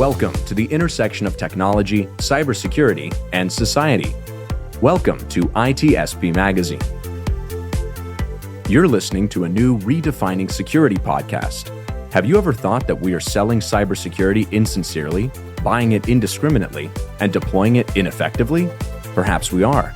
Welcome to the intersection of technology, cybersecurity, and society. Welcome to ITSP Magazine. You're listening to a new Redefining Security podcast. Have you ever thought that we are selling cybersecurity insincerely, buying it indiscriminately, and deploying it ineffectively? Perhaps we are.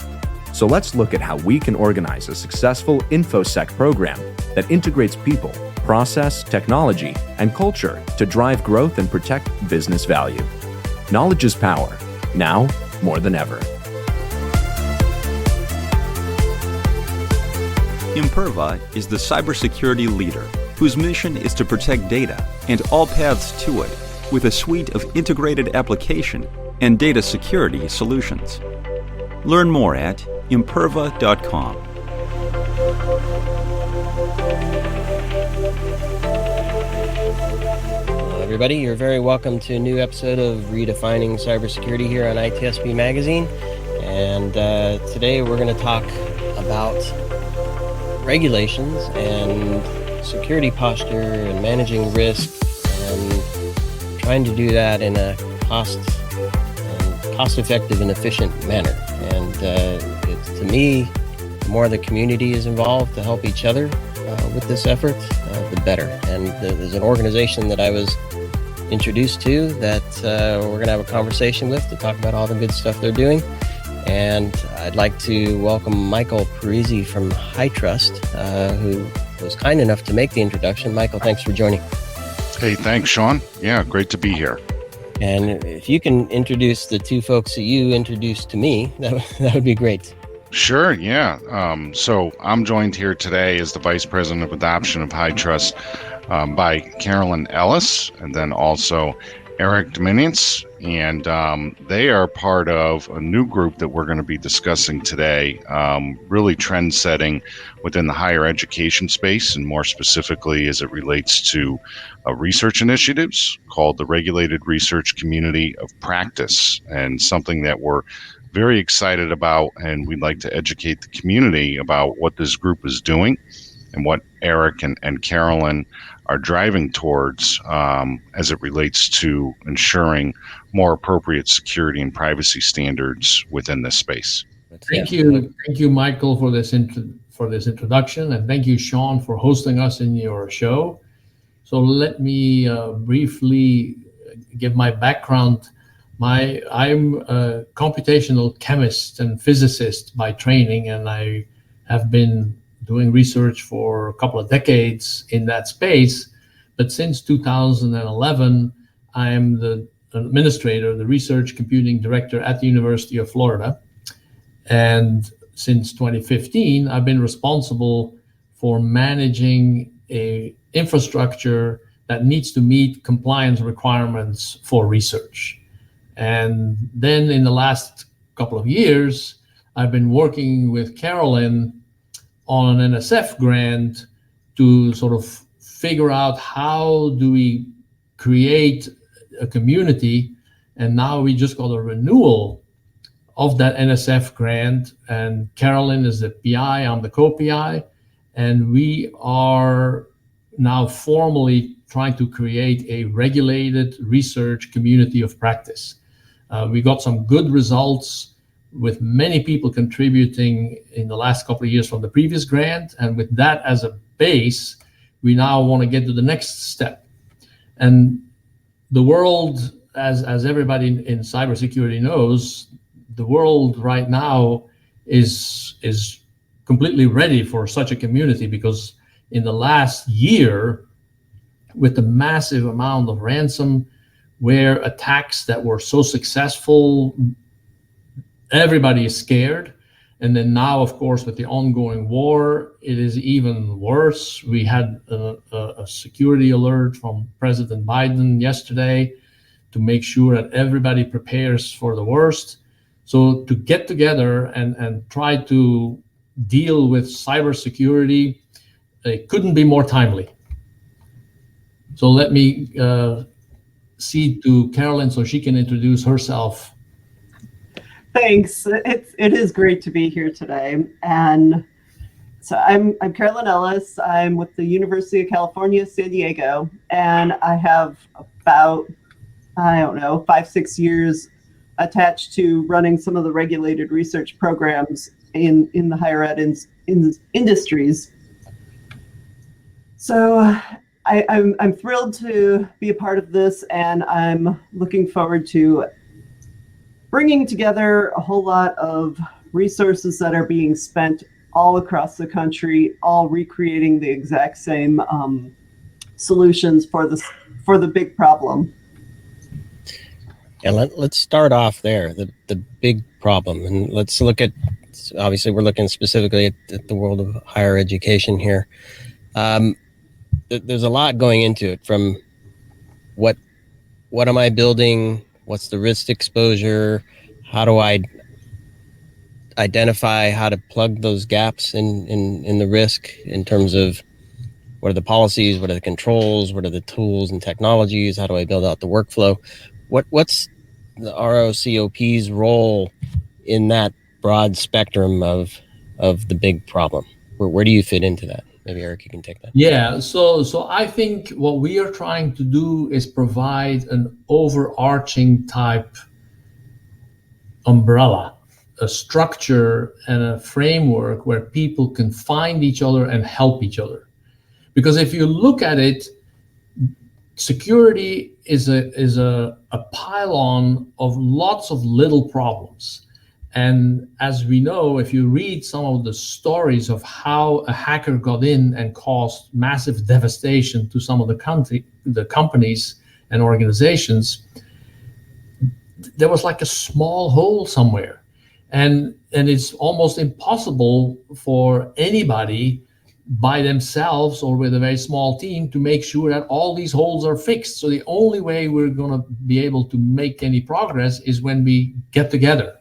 So let's look at how we can organize a successful InfoSec program that integrates people, process, technology, and culture to drive growth and protect business value. Knowledge is power, now more than ever. Imperva is the cybersecurity leader whose mission is to protect data and all paths to it with a suite of integrated application and data security solutions. Learn more at imperva.com. Hello, everybody. You're very welcome to a new episode of Redefining Cybersecurity here on ITSP Magazine. And today we're going to talk about regulations and security posture and managing risk and trying to do that in a cost-effective and efficient manner. And to me, the more the community is involved to help each other with this effort, the better. And there's an organization that I was introduced to that we're going to have a conversation with to talk about all the good stuff they're doing. And I'd like to welcome Michael Parisi from HITRUST, who was kind enough to make the introduction. Michael, thanks for joining. Hey, thanks, Sean. Yeah, great to be here. And if you can introduce the two folks that you introduced to me, that would be great. Sure, yeah. So I'm joined here today as the Vice President of Adoption of HITRUST by Carolyn Ellis, and then also Erik Deumens, and they are part of a new group that we're going to be discussing today, really trend-setting within the higher education space, and more specifically as it relates to research initiatives called the Regulated Research Community of Practice, and something that we're very excited about, and we'd like to educate the community about what this group is doing and what Erik and Carolyn are driving towards as it relates to ensuring more appropriate security and privacy standards within this space. Thank you, Michael, for this introduction, and thank you, Sean, for hosting us in your show. So let me briefly give my background. I'm a computational chemist and physicist by training, and I have been doing research for a couple of decades in that space. But since 2011, I am the administrator, the research computing director at the University of Florida. And since 2015, I've been responsible for managing a infrastructure that needs to meet compliance requirements for research. And then in the last couple of years, I've been working with Carolyn on an NSF grant to sort of figure out how do we create a community. And now we just got a renewal of that NSF grant, and Carolyn is the PI, I'm the co-PI, and we are now formally trying to create a regulated research community of practice. We got some good results with many people contributing in the last couple of years from the previous grant. And with that as a base, we now want to get to the next step. And the world, as everybody in cybersecurity knows, the world right now is completely ready for such a community, because in the last year, with the massive amount of ransomware attacks that were so successful, everybody is scared. And then now, of course, with the ongoing war, it is even worse. We had a security alert from President Biden yesterday to make sure that everybody prepares for the worst. So to get together and try to deal with cybersecurity, it couldn't be more timely. So let me cede to Carolyn so she can introduce herself. Thanks. It is great to be here today. And so I'm Carolyn Ellis. I'm with the University of California, San Diego, and I have about I don't know, 5-6 years attached to running some of the regulated research programs in the higher ed industries. So I'm thrilled to be a part of this, and I'm looking forward to bringing together a whole lot of resources that are being spent all across the country, all recreating the exact same solutions for the big problem. Yeah, let's start off there, the big problem, and let's look at, obviously we're looking specifically at the world of higher education here. There's a lot going into it, from what am I building, what's the risk exposure, how do I identify how to plug those gaps in the risk in terms of what are the policies, what are the controls, what are the tools and technologies, how do I build out the workflow? What's the RRCoP's role in that broad spectrum of the big problem? Where do you fit into that? Maybe Erik, you can take that. Yeah, so I think what we are trying to do is provide an overarching type umbrella, a structure and a framework where people can find each other and help each other. Because if you look at it, security is a pile-on of lots of little problems. And as we know, if you read some of the stories of how a hacker got in and caused massive devastation to some of the companies and organizations, there was like a small hole somewhere. And it's almost impossible for anybody by themselves or with a very small team to make sure that all these holes are fixed. So the only way we're going to be able to make any progress is when we get together.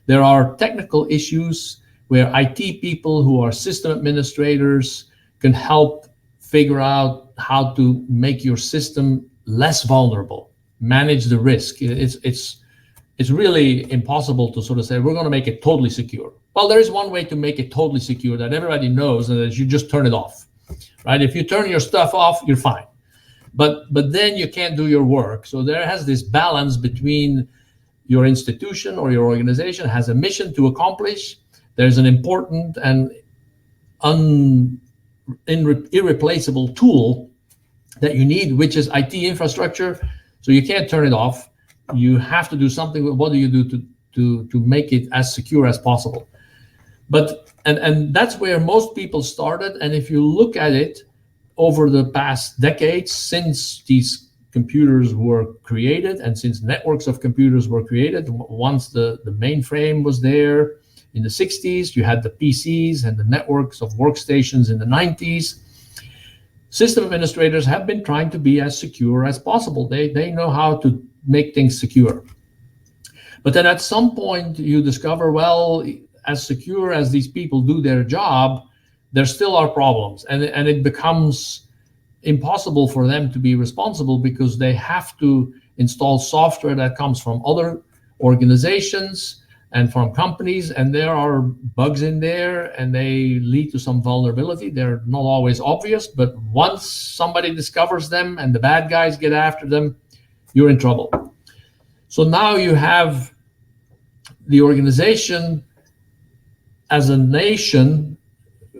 There are technical issues where IT people who are system administrators can help figure out how to make your system less vulnerable, manage the risk. It's really impossible to sort of say, we're going to make it totally secure. Well, there is one way to make it totally secure that everybody knows, and that is you just turn it off, right? If you turn your stuff off, you're fine. But then you can't do your work. So there has this balance between your institution or your organization has a mission to accomplish. There's an important and irreplaceable tool that you need, which is IT infrastructure. So you can't turn it off. You have to do something with what do you do to make it as secure as possible. But and that's where most people started. And if you look at it over the past decades, since these computers were created and since networks of computers were created, once the mainframe was there in the 60s, you had the PCs and the networks of workstations in the 90s. System administrators have been trying to be as secure as possible. They know how to make things secure. But then at some point you discover, well, as secure as these people do their job, there still are problems. And it becomes impossible for them to be responsible because they have to install software that comes from other organizations and from companies, and there are bugs in there and they lead to some vulnerability. They're not always obvious, but once somebody discovers them and the bad guys get after them, you're in trouble. So now you have the organization as a nation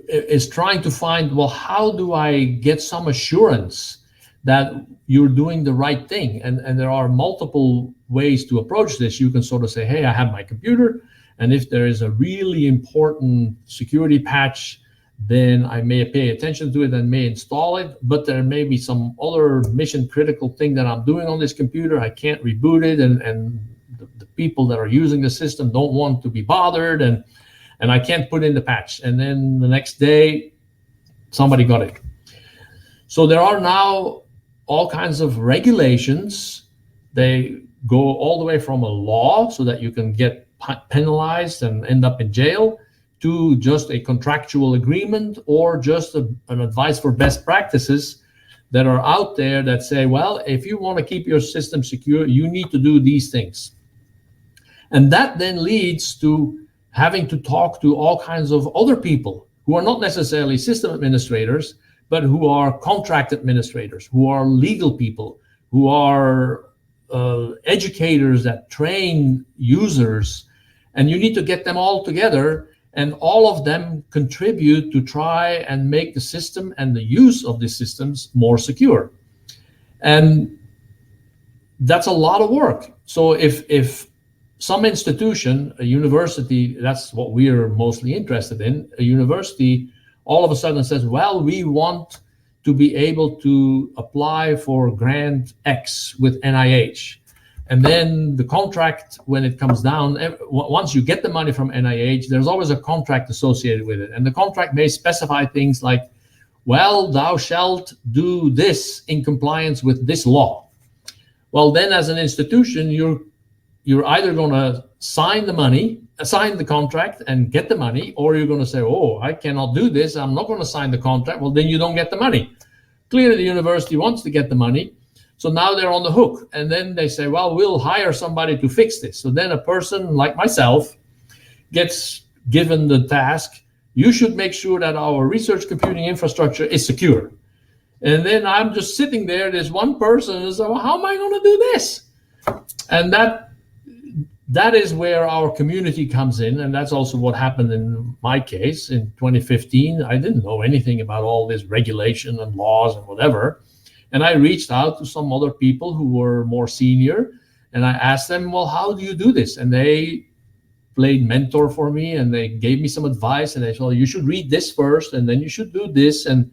is trying to find, well, how do I get some assurance that you're doing the right thing? And there are multiple ways to approach this. You can sort of say, hey, I have my computer, and if there is a really important security patch, then I may pay attention to it and may install it, but there may be some other mission critical thing that I'm doing on this computer. I can't reboot it, and the people that are using the system don't want to be bothered, and I can't put in the patch. And then the next day, somebody got it. So there are now all kinds of regulations. They go all the way from a law so that you can get penalized and end up in jail, to just a contractual agreement or just an advice for best practices that are out there that say, well, if you want to keep your system secure, you need to do these things. And that then leads to having to talk to all kinds of other people who are not necessarily system administrators, but who are contract administrators, who are legal people, who are educators that train users, and you need to get them all together, and all of them contribute to try and make the system and the use of the systems more secure. And that's a lot of work. So if some institution, a university, that's what we are mostly interested in, a university all of a sudden says, well, we want to be able to apply for grant X with NIH. And then the contract, when it comes down, once you get the money from NIH, there's always a contract associated with it. And the contract may specify things like, well, thou shalt do this in compliance with this law. Well, then as an institution, you're either going to sign the contract and get the money, or you're going to say, oh, I cannot do this, I'm not going to sign the contract. Well, then you don't get the money. Clearly, the university wants to get the money. So now they're on the hook. And then they say, well, we'll hire somebody to fix this. So then a person like myself gets given the task, you should make sure that our research computing infrastructure is secure. And then I'm just sitting there, there's one person who's like, well, how am I going to do this? And that is where our community comes in. And that's also what happened in my case in 2015. I didn't know anything about all this regulation and laws and whatever. And I reached out to some other people who were more senior, and I asked them, well, how do you do this? And they played mentor for me, and they gave me some advice, and they said, well, you should read this first, and then you should do this. And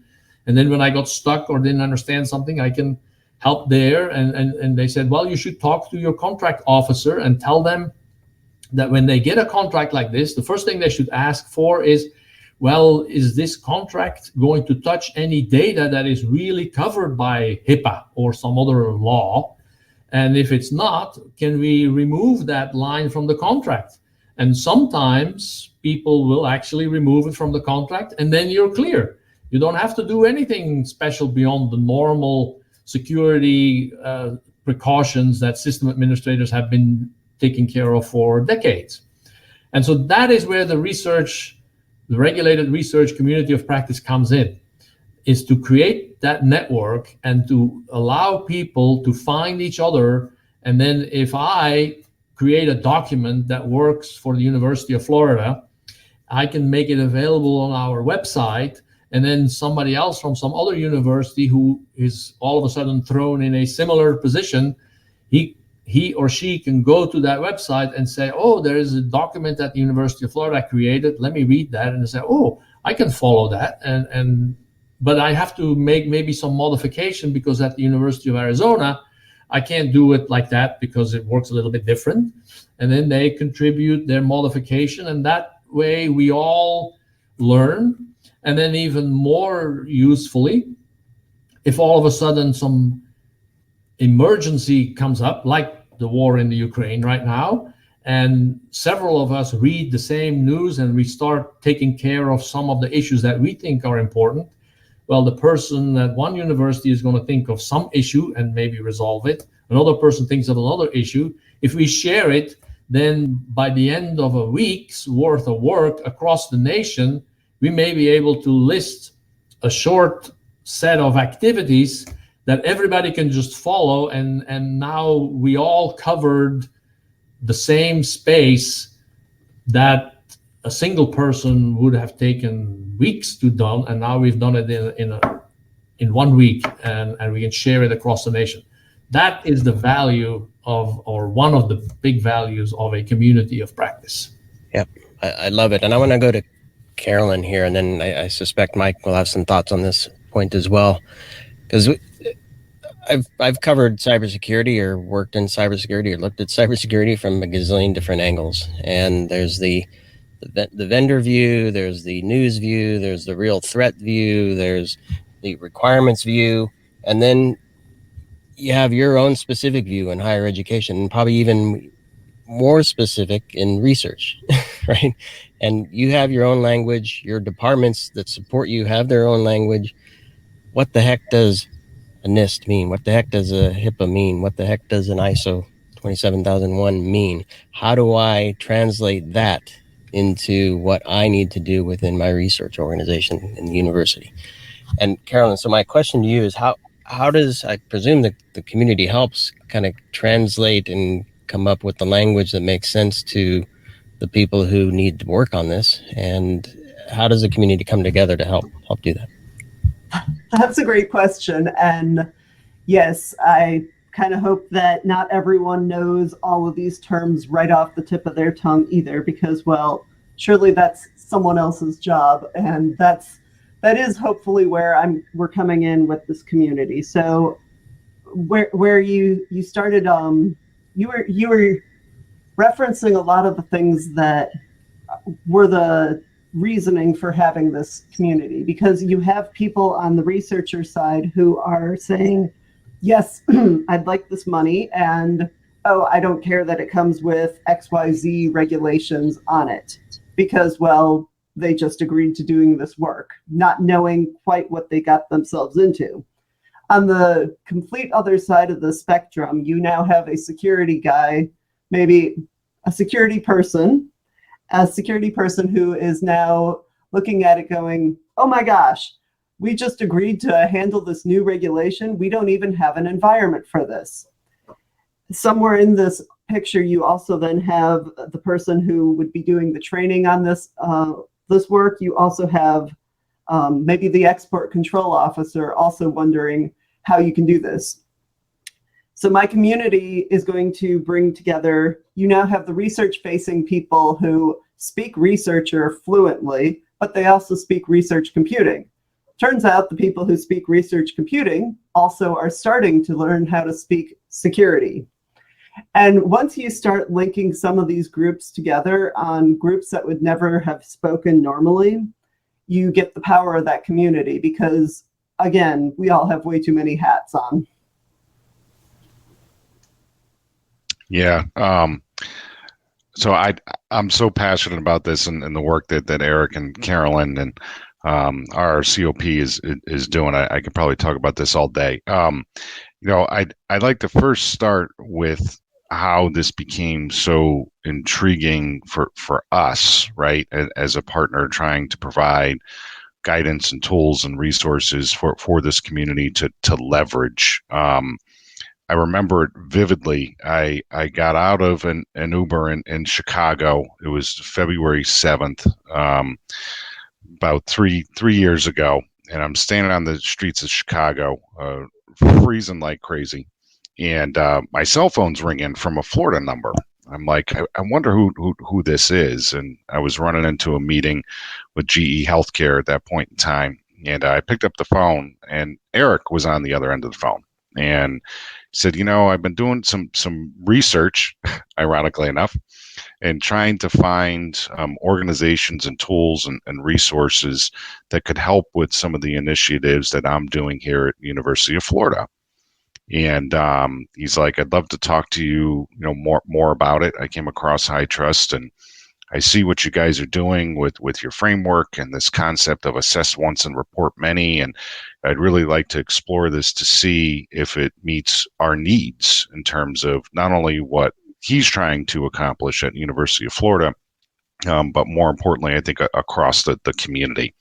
then when I got stuck or didn't understand something, I can help there. And they said, well, you should talk to your contract officer and tell them that when they get a contract like this, the first thing they should ask for is, well, is this contract going to touch any data that is really covered by HIPAA or some other law? And if it's not, can we remove that line from the contract? And sometimes people will actually remove it from the contract, and then you're clear. You don't have to do anything special beyond the normal security precautions that system administrators have been taking care of for decades. And so that is where the regulated research community of practice comes in, is to create that network and to allow people to find each other. And then if I create a document that works for the University of Florida, I can make it available on our website, and then somebody else from some other university who is all of a sudden thrown in a similar position, he or she can go to that website and say, oh, there is a document that the University of Florida created. Let me read that. And they say, oh, I can follow that. But I have to make maybe some modification because at the University of Arizona, I can't do it like that because it works a little bit different. And then they contribute their modification. And that way we all learn. And then even more usefully, if all of a sudden some emergency comes up, like the war in the Ukraine right now, and several of us read the same news and we start taking care of some of the issues that we think are important, well, the person at one university is going to think of some issue and maybe resolve it. Another person thinks of another issue. If we share it, then by the end of a week's worth of work across the nation, we may be able to list a short set of activities that everybody can just follow, and now we all covered the same space that a single person would have taken weeks to done, and now we've done it in 1 week, and we can share it across the nation. That is the value of, or one of the big values of a community of practice. Yep, I love it. And I want to go to Carolyn here, and then I suspect Mike will have some thoughts on this point as well, because I've covered cybersecurity or worked in cybersecurity or looked at cybersecurity from a gazillion different angles. And there's the vendor view, there's the news view, there's the real threat view, there's the requirements view, and then you have your own specific view in higher education, and probably even more specific in research, right? And you have your own language, your departments that support you have their own language. What the heck does a NIST mean? What the heck does a HIPAA mean? What the heck does an ISO 27001 mean? How do I translate that into what I need to do within my research organization in the university? And Carolyn, so my question to you is how does, I presume that the community helps kind of translate and come up with the language that makes sense to the people who need to work on this, and how does the community come together to help do that? That's a great question. And yes, I kind of hope that not everyone knows all of these terms right off the tip of their tongue either, because, well, surely that's someone else's job. And that is hopefully where we're coming in with this community. So where you started, you were referencing a lot of the things that were the reasoning for having this community, because you have people on the researcher side who are saying, yes, I'd like this money, and oh, I don't care that it comes with XYZ regulations on it, because, well, they just agreed to doing this work, not knowing quite what they got themselves into. On the complete other side of the spectrum, you now have a security guy, maybe a security person who is now looking at it going, oh my gosh, we just agreed to handle this new regulation. We don't even have an environment for this. Somewhere in this picture, you also then have the person who would be doing the training on this work. You also have maybe the export control officer also wondering how you can do this. So my community is going to bring together, you now have the research-facing people who speak researcher fluently, but they also speak research computing. Turns out the people who speak research computing also are starting to learn how to speak security. And once you start linking some of these groups together on groups that would never have spoken normally, you get the power of that community, because, again, we all have way too many hats on. Yeah. So I'm so passionate about this and the work that Erik and Carolyn and RRCoP is doing. I could probably talk about this all day. I'd like to first start with how this became so intriguing for us, right, as a partner trying to provide guidance and tools and resources for this community to leverage. I remember it vividly. I got out of an Uber in Chicago. It was February 7th, about three years ago, and I'm standing on the streets of Chicago, freezing like crazy, and my cell phone's ringing from a Florida number. I'm like, I wonder who this is, and I was running into a meeting with GE Healthcare at that point in time, and I picked up the phone, and Erik was on the other end of the phone, and said, I've been doing some research, ironically enough, and trying to find organizations and tools and resources that could help with some of the initiatives that I'm doing here at the University of Florida. And he's like, I'd love to talk to you, more about it. I came across HITRUST, and I see what you guys are doing with your framework and this concept of assess once and report many. And I'd really like to explore this to see if it meets our needs in terms of not only what he's trying to accomplish at the University of Florida, but more importantly, I think across the community.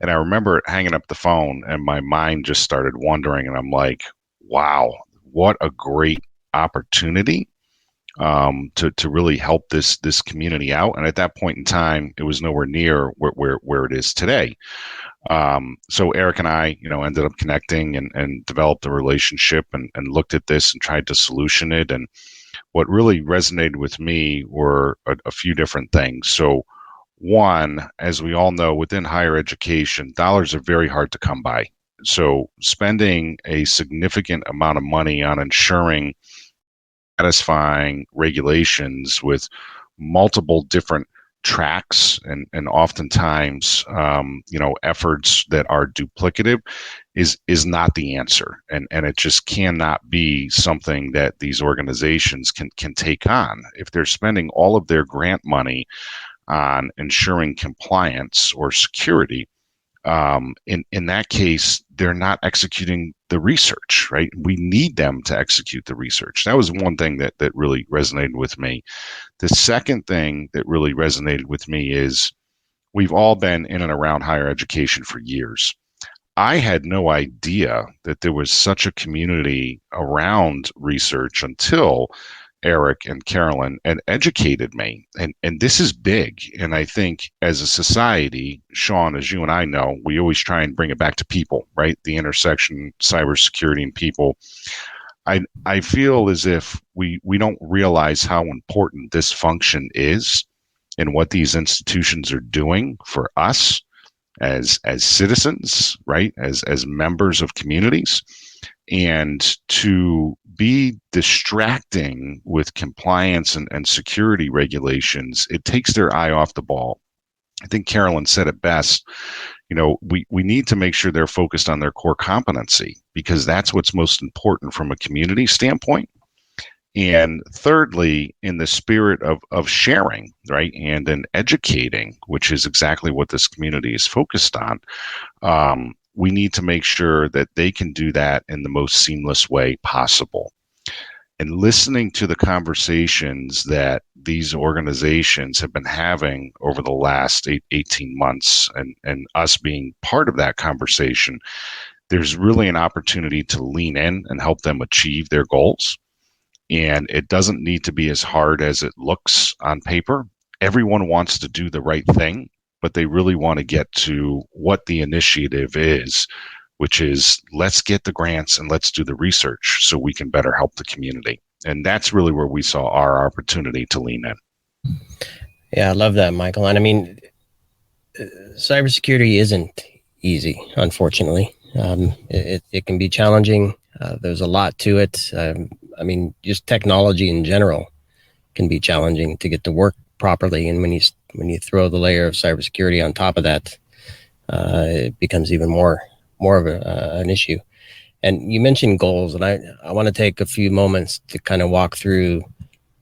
And I remember hanging up the phone and my mind just started wandering, and I'm like, wow, what a great opportunity to really help this community out. And at that point in time, it was nowhere near where it is today. So Erik and I, ended up connecting and developed a relationship and looked at this and tried to solution it. And what really resonated with me were a few different things. So one, as we all know, within higher education, dollars are very hard to come by. So spending a significant amount of money on ensuring satisfying regulations with multiple different tracks and oftentimes efforts that are duplicative is not the answer, and it just cannot be something that these organizations can take on. If they're spending all of their grant money on ensuring compliance or security, in that case, they're not executing the research, right? We need them to execute the research. That was one thing that really resonated with me. The second thing that really resonated with me is we've all been in and around higher education for years. I had no idea that there was such a community around research until Erik and Carolyn had educated me. And this is big. And I think as a society, Sean, as you and I know, we always try and bring it back to people, right? The intersection, cybersecurity and people. I feel as if we don't realize how important this function is and what these institutions are doing for us as citizens, right? As members of communities. And to be distracting with compliance and security regulations, it takes their eye off the ball. I think Carolyn said it best. We need to make sure they're focused on their core competency, because that's what's most important from a community standpoint. And thirdly, in the spirit of sharing, right, and then educating, which is exactly what this community is focused on, we need to make sure that they can do that in the most seamless way possible. And listening to the conversations that these organizations have been having over the last 18 months and us being part of that conversation, there's really an opportunity to lean in and help them achieve their goals. And it doesn't need to be as hard as it looks on paper. Everyone wants to do the right thing, but they really want to get to what the initiative is, which is let's get the grants and let's do the research so we can better help the community. And that's really where we saw our opportunity to lean in. Yeah, I love that, Michael. And I mean, cybersecurity isn't easy, unfortunately. It can be challenging. There's a lot to it. I mean, just technology in general can be challenging to get to work properly. And when you throw the layer of cybersecurity on top of that, it becomes even more of an issue. And you mentioned goals, and I want to take a few moments to kind of walk through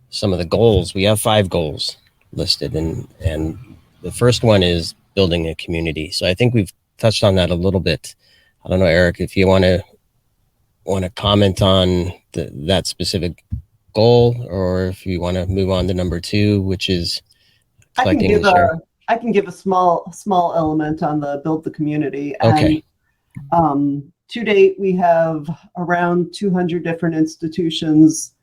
some of the goals. We have 5 goals listed, and the first one is building a community. So I think we've touched on that a little bit. I don't know, Erik, if you want to comment on that specific goal, or if you want to move on to number 2, which is collecting and sharing. I can give a small element on the build the community. Okay. And, to date, we have around 200 different institutions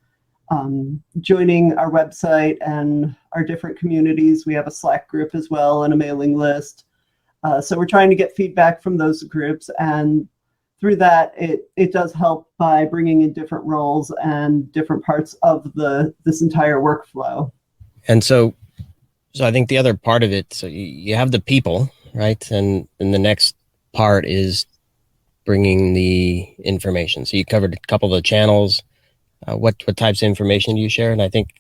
joining our website and our different communities. We have a Slack group as well and a mailing list. So we're trying to get feedback from those groups, and through that, it does help by bringing in different roles and different parts of this entire workflow. And so I think the other part of it, so you have the people, right? And the next part is bringing the information. So you covered a couple of the channels. What types of information do you share? And I think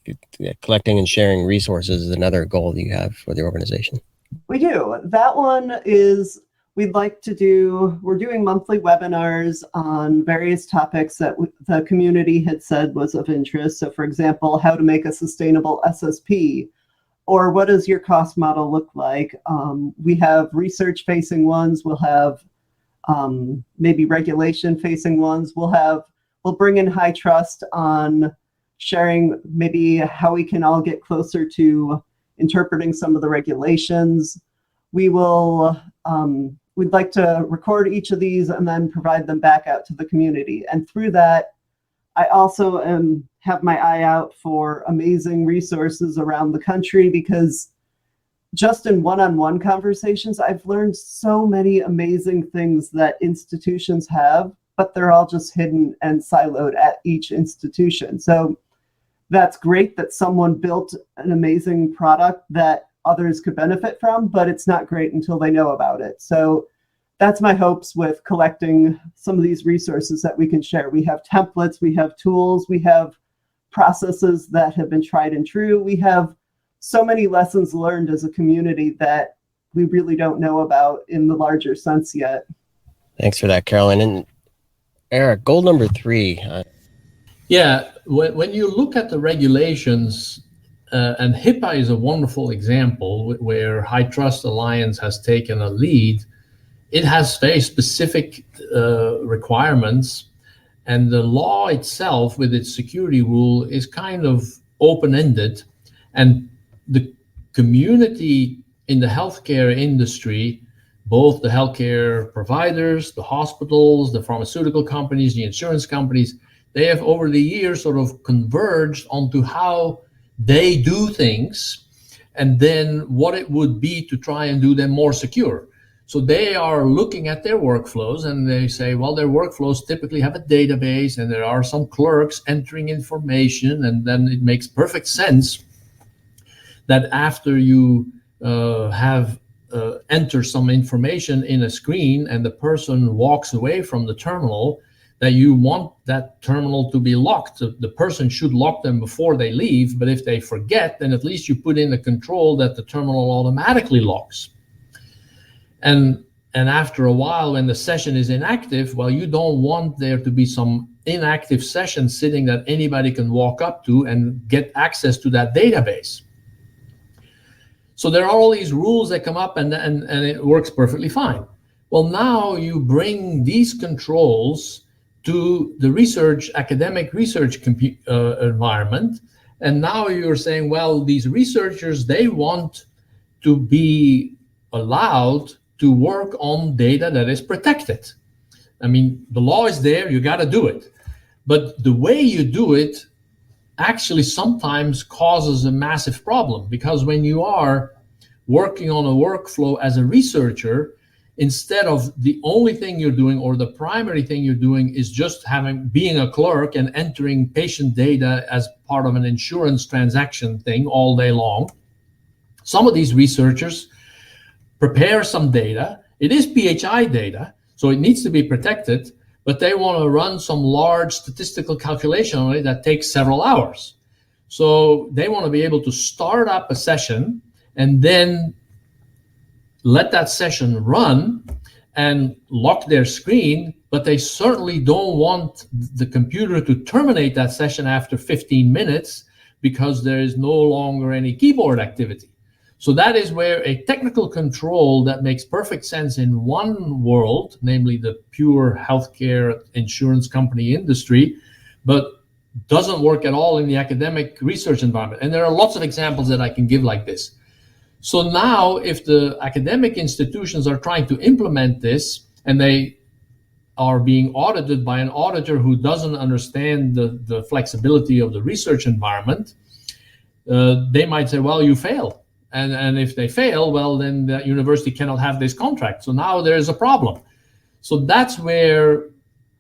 collecting and sharing resources is another goal that you have for the organization. We do. That one is we're doing monthly webinars on various topics that the community had said was of interest. So for example, how to make a sustainable SSP, or what does your cost model look like? We have research facing ones. We'll have maybe regulation facing ones. We'll bring in high trust on sharing maybe how we can all get closer to interpreting some of the regulations. We'd like to record each of these and then provide them back out to the community. And through that, I also have my eye out for amazing resources around the country, because just in one-on-one conversations, I've learned so many amazing things that institutions have, but they're all just hidden and siloed at each institution. So that's great that someone built an amazing product that others could benefit from, but it's not great until they know about it. So that's my hopes with collecting some of these resources that we can share. We have templates, we have tools, we have processes that have been tried and true. We have so many lessons learned as a community that we really don't know about in the larger sense yet. Thanks for that, Carolyn. And Erik, goal number 3. Yeah, when you look at the regulations, and HIPAA is a wonderful example where High Trust Alliance has taken a lead. It has very specific requirements, and the law itself with its security rule is kind of open-ended, and the community in the healthcare industry both the healthcare providers, the hospitals, the pharmaceutical companies, the insurance companies, they have over the years sort of converged onto how they do things and then what it would be to try and do them more secure. So they are looking at their workflows and they say, well, their workflows typically have a database and there are some clerks entering information, and then it makes perfect sense that after you have enter some information in a screen and the person walks away from the terminal, that you want that terminal to be locked. The person should lock them before they leave, but if they forget, then at least you put in a control that the terminal automatically locks. And after a while, when the session is inactive, well, you don't want there to be some inactive session sitting that anybody can walk up to and get access to that database. So there are all these rules that come up, and it works perfectly fine. Well, now you bring these controls to the academic research environment, and now you're saying, well, these researchers, they want to be allowed to work on data that is protected. I mean, the law is there, you got to do it. But the way you do it actually sometimes causes a massive problem, because when you are working on a workflow as a researcher, instead of the only thing you're doing or the primary thing you're doing is just being a clerk and entering patient data as part of an insurance transaction thing all day long, some of these researchers prepare some data. It is PHI data, so it needs to be protected, but they want to run some large statistical calculation on it that takes several hours. So they want to be able to start up a session and then let that session run and lock their screen, but they certainly don't want the computer to terminate that session after 15 minutes because there is no longer any keyboard activity. So that is where a technical control that makes perfect sense in one world, namely the pure healthcare insurance company industry, but doesn't work at all in the academic research environment. And there are lots of examples that I can give like this. So now if the academic institutions are trying to implement this and they are being audited by an auditor who doesn't understand the flexibility of the research environment, they might say, well, you failed. And if they fail, well, then the university cannot have this contract. So now there's a problem. So that's where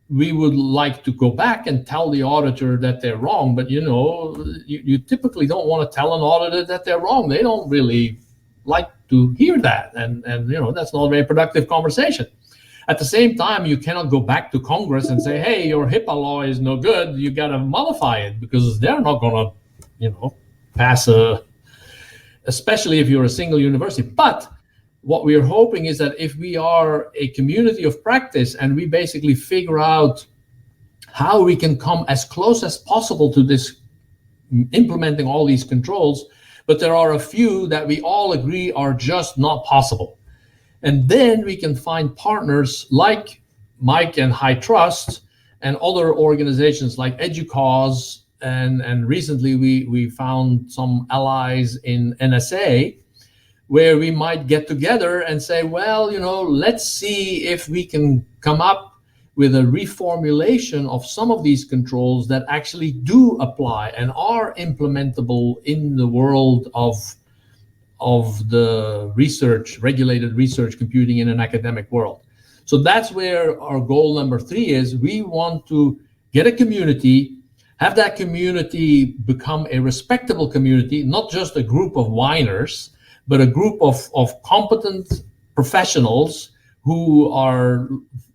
we would like to go back and tell the auditor that they're wrong. But, you typically don't want to tell an auditor that they're wrong. They don't really like to hear that. And that's not a very productive conversation. At the same time, you cannot go back to Congress and say, hey, your HIPAA law is no good. You got to modify it, because they're not going to, pass especially if you're a single university. But what we are hoping is that if we are a community of practice and we basically figure out how we can come as close as possible to this implementing all these controls, but there are a few that we all agree are just not possible. And then we can find partners like Mike and High Trust and other organizations like EduCause, and recently we found some allies in NSA, where we might get together and say, well, let's see if we can come up with a reformulation of some of these controls that actually do apply and are implementable in the world of the regulated research computing in an academic world. So that's where our goal number 3 is. We want to get a community, have that community become a respectable community, not just a group of whiners, but a group of competent professionals who are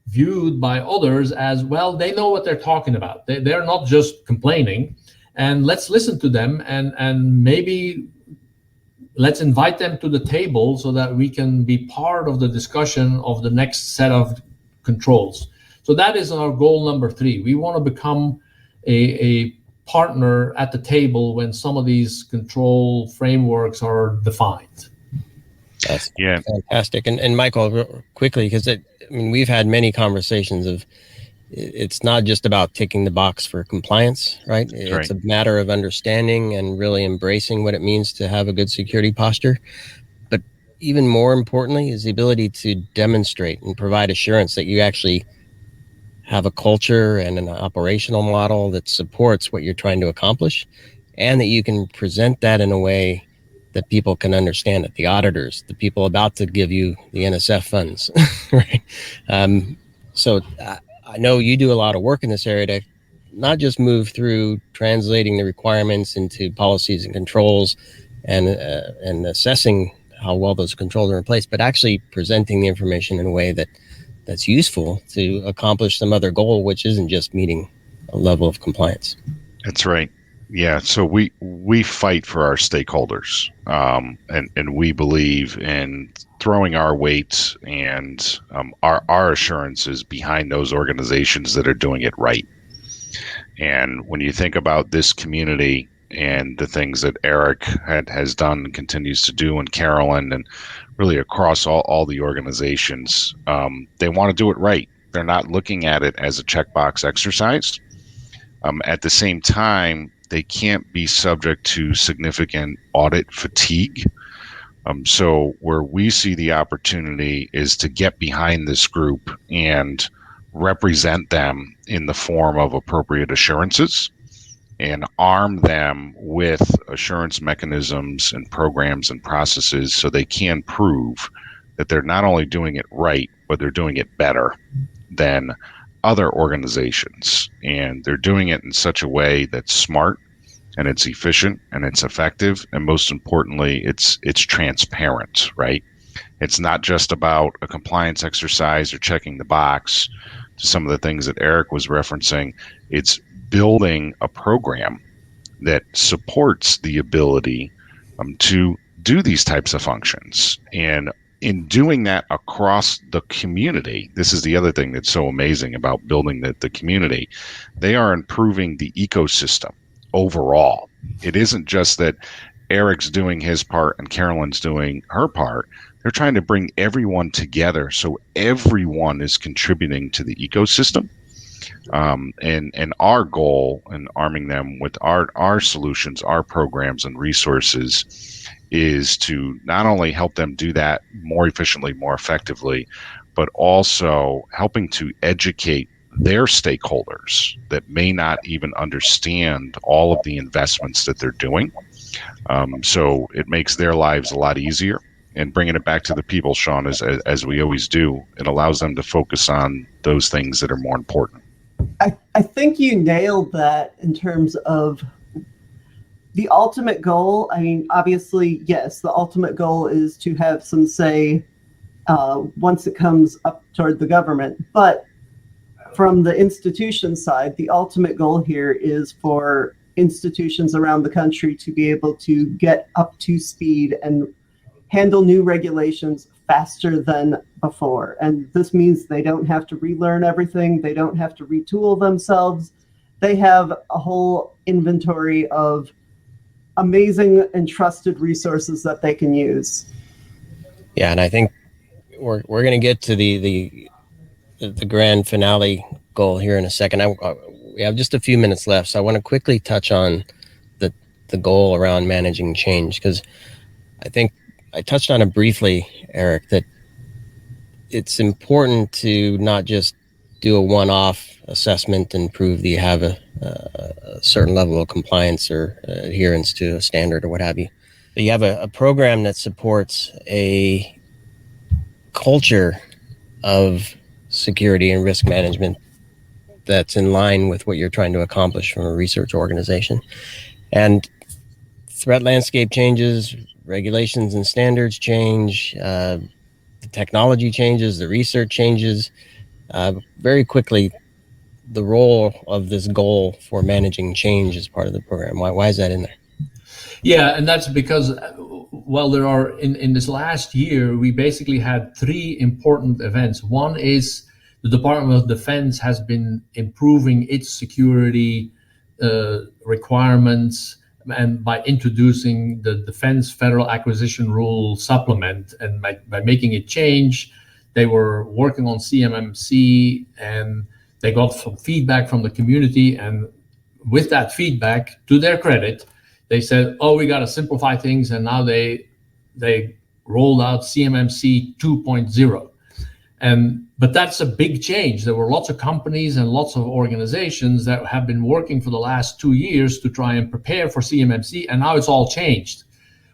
viewed by others as, well, they know what they're talking about. They're not just complaining, and let's listen to them and maybe let's invite them to the table so that we can be part of the discussion of the next set of controls. So that is our goal number 3. We want to become a partner at the table when some of these control frameworks are defined. That's fantastic. And Michael, quickly, because we've had many conversations of, it's not just about ticking the box for compliance, right? It's a matter of understanding and really embracing what it means to have a good security posture. But even more importantly is the ability to demonstrate and provide assurance that you actually have a culture and an operational model that supports what you're trying to accomplish, and that you can present that in a way that people can understand it. The auditors, the people about to give you the NSF funds, right? So I know you do a lot of work in this area to not just move through translating the requirements into policies and controls and assessing how well those controls are in place, but actually presenting the information in a way that's useful to accomplish some other goal, which isn't just meeting a level of compliance. That's right. Yeah. So we fight for our stakeholders, and we believe in throwing our weight and our assurances behind those organizations that are doing it right. And when you think about this community and the things that Erik has done and continues to do, and Carolyn, and really across all the organizations, they want to do it right. They're not looking at it as a checkbox exercise. At the same time, they can't be subject to significant audit fatigue. So where we see the opportunity is to get behind this group and represent them in the form of appropriate assurances and arm them with assurance mechanisms and programs and processes so they can prove that they're not only doing it right, but they're doing it better than other organizations. And they're doing it in such a way that's smart, and it's efficient, and it's effective, and most importantly, it's transparent, right? It's not just about a compliance exercise or checking the box to some of the things that Erik was referencing. It's building a program that supports the ability to do these types of functions. And in doing that across the community, this is the other thing that's so amazing about building the community. They are improving the ecosystem overall. It isn't just that Erik's doing his part and Carolyn's doing her part. They're trying to bring everyone together so everyone is contributing to the ecosystem. And our goal in arming them with our solutions, our programs and resources is to not only help them do that more efficiently, more effectively, but also helping to educate their stakeholders that may not even understand all of the investments that they're doing. So it makes their lives a lot easier. And bringing it back to the people, Sean, as we always do, it allows them to focus on those things that are more important. I think you nailed that in terms of the ultimate goal. I mean, obviously, yes, the ultimate goal is to have some say once it comes up toward the government. But from the institution side, the ultimate goal here is for institutions around the country to be able to get up to speed and handle new regulations faster than before. And this means they don't have to relearn everything. They don't have to retool themselves. They have a whole inventory of amazing and trusted resources that they can use. Yeah, and I think we're going to get to the grand finale goal here in a second. We have just a few minutes left, so I want to quickly touch on the goal around managing change, because I think I touched on it briefly, Erik, that it's important to not just do a one-off assessment and prove that you have a certain level of compliance or adherence to a standard or what have you. But you have a program that supports a culture of security and risk management that's in line with what you're trying to accomplish from a research organization. And threat landscape changes, regulations and standards change, the technology changes, the research changes. Very quickly, the role of this goal for managing change is part of the program. Why is that in there? Yeah, and that's because, well, there are in this last year, we basically had three important events. One is the Department of Defense has been improving its security requirements, and by introducing the Defense Federal Acquisition Rule supplement, and by making it change, they were working on CMMC, and they got some feedback from the community. And with that feedback, to their credit, they said, "Oh, we got to simplify things," and now they rolled out CMMC 2.0. But that's a big change. There were lots of companies and lots of organizations that have been working for the last 2 years to try and prepare for CMMC, and now it's all changed.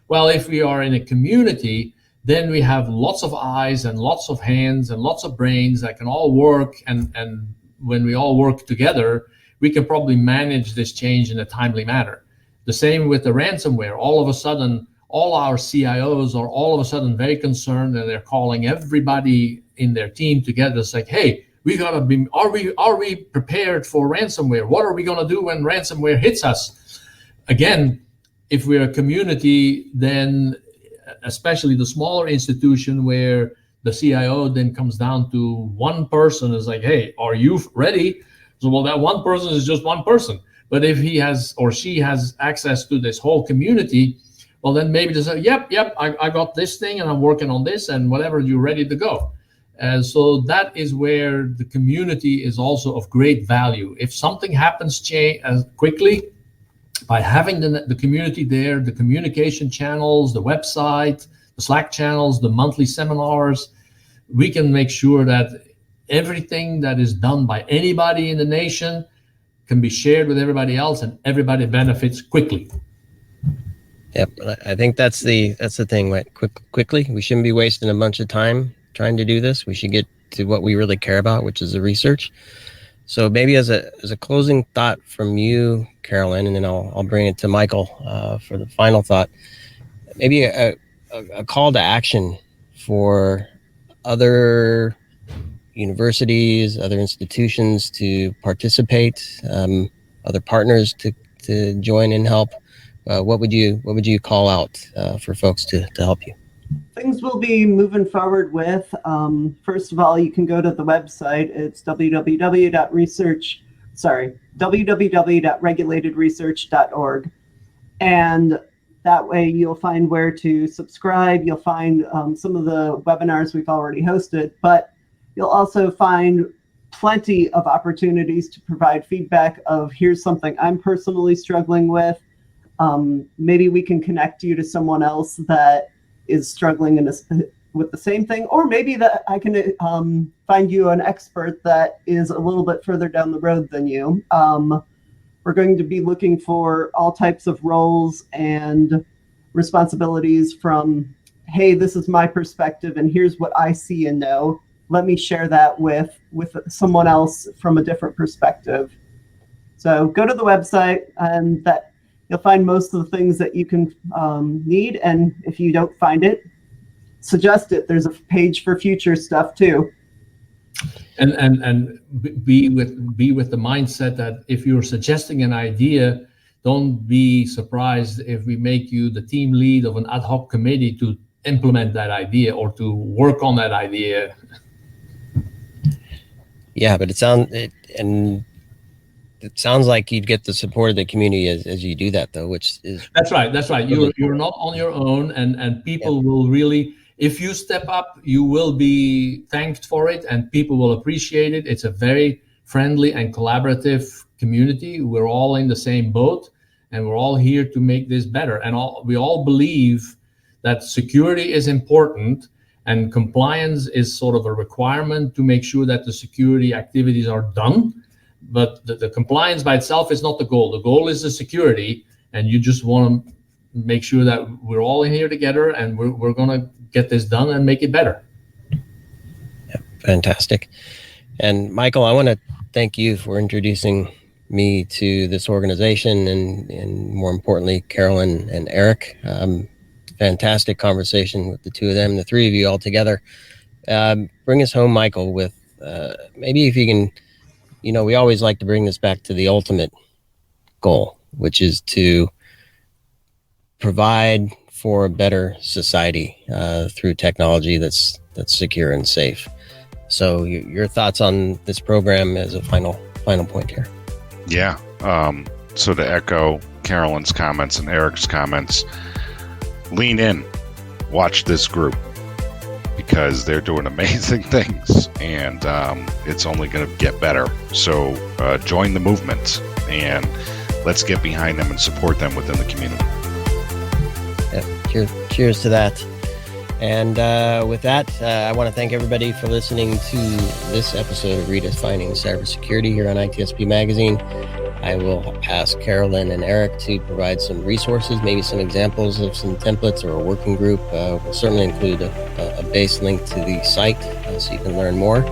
Well, if we are in a community, then we have lots of eyes and lots of hands and lots of brains that can all work. And when we all work together, we can probably manage this change in a timely manner. The same with the ransomware. All of a sudden, all our CIOs are all of a sudden very concerned, and they're calling everybody in their team together. It's like, hey, we gotta be, are we prepared for ransomware? What are we gonna do when ransomware hits us? Again, if we're a community, then especially the smaller institution where the CIO then comes down to one person, is like, hey, are you ready? So, well, that one person is just one person. But if he has or she has access to this whole community, well, then maybe they say, yep, I got this thing and I'm working on this and whatever, you're ready to go. And so that is where the community is also of great value. If something happens quickly, by having the community there, the communication channels, the website, the Slack channels, the monthly seminars, we can make sure that everything that is done by anybody in the nation can be shared with everybody else, and everybody benefits quickly. Yep, I think that's the thing. Right? Quickly, we shouldn't be wasting a bunch of time trying to do this. We should get to what we really care about, which is the research. So maybe as a closing thought from you, Carolyn, and then I'll bring it to Michael for the final thought. Maybe a call to action for other universities, other institutions to participate, other partners to join and help. What would you call out for folks to help you? Things we'll be moving forward with. First of all, you can go to the website. It's www.regulatedresearch.org. And that way you'll find where to subscribe. You'll find some of the webinars we've already hosted, but you'll also find plenty of opportunities to provide feedback of, here's something I'm personally struggling with. Maybe we can connect you to someone else that is struggling with the same thing, or maybe that I can find you an expert that is a little bit further down the road than you. We're going to be looking for all types of roles and responsibilities from, hey, this is my perspective and here's what I see and know. Let me share that with someone else from a different perspective. So go to the website, and that you'll find most of the things that you can need. And if you don't find it, suggest it. There's a page for future stuff too. And be with the mindset that if you're suggesting an idea, don't be surprised if we make you the team lead of an ad hoc committee to implement that idea or to work on that idea. Yeah, but it sounds like you'd get the support of the community as you do that, though, which is that's right. You're not on your own, and people will really, if you step up, you will be thanked for it, and people will appreciate it. It's a very friendly and collaborative community. We're all in the same boat, and we're all here to make this better. And we all believe that security is important, and compliance is sort of a requirement to make sure that the security activities are done. But the compliance by itself is not the goal. The goal is the security, and you just want to make sure that we're all in here together, and we're going to get this done and make it better. Yeah, fantastic. And Michael, I want to thank you for introducing me to this organization, and more importantly, Carolyn and Erik. Fantastic conversation with the two of them, the three of you all together. Bring us home, Michael, with maybe if you can, we always like to bring this back to the ultimate goal, which is to provide for a better society through technology that's secure and safe. So your thoughts on this program as a final point here? Yeah. So to echo Carolyn's comments and Erik's comments, lean in, watch this group, because they're doing amazing things, and it's only going to get better. So join the movement, and let's get behind them and support them within the community. Yeah, cheers to that. And with that, I want to thank everybody for listening to this episode of Redefining Cybersecurity here on ITSP Magazine. I will ask Carolyn and Erik to provide some resources, maybe some examples of some templates or a working group. We'll certainly include a base link to the site so you can learn more.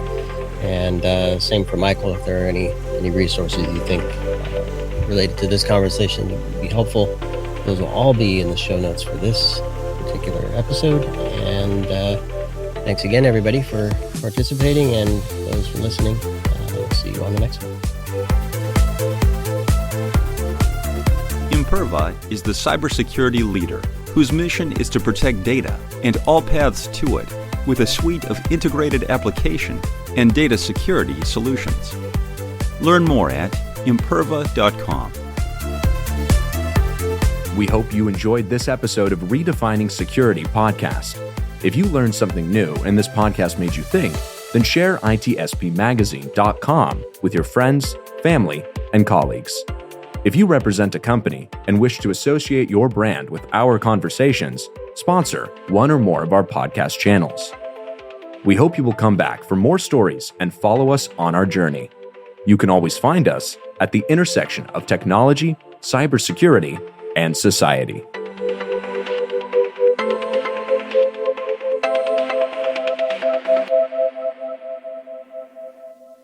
And same for Michael, if there are any resources you think related to this conversation would be helpful. Those will all be in the show notes for this particular episode. And thanks again, everybody, for participating, and those for listening. We'll see you on the next one. Imperva is the cybersecurity leader whose mission is to protect data and all paths to it with a suite of integrated application and data security solutions. Learn more at imperva.com. We hope you enjoyed this episode of Redefining Security podcast. If you learned something new and this podcast made you think, then share itspmagazine.com with your friends, family, and colleagues. If you represent a company and wish to associate your brand with our conversations, sponsor one or more of our podcast channels. We hope you will come back for more stories and follow us on our journey. You can always find us at the intersection of technology, cybersecurity, and society.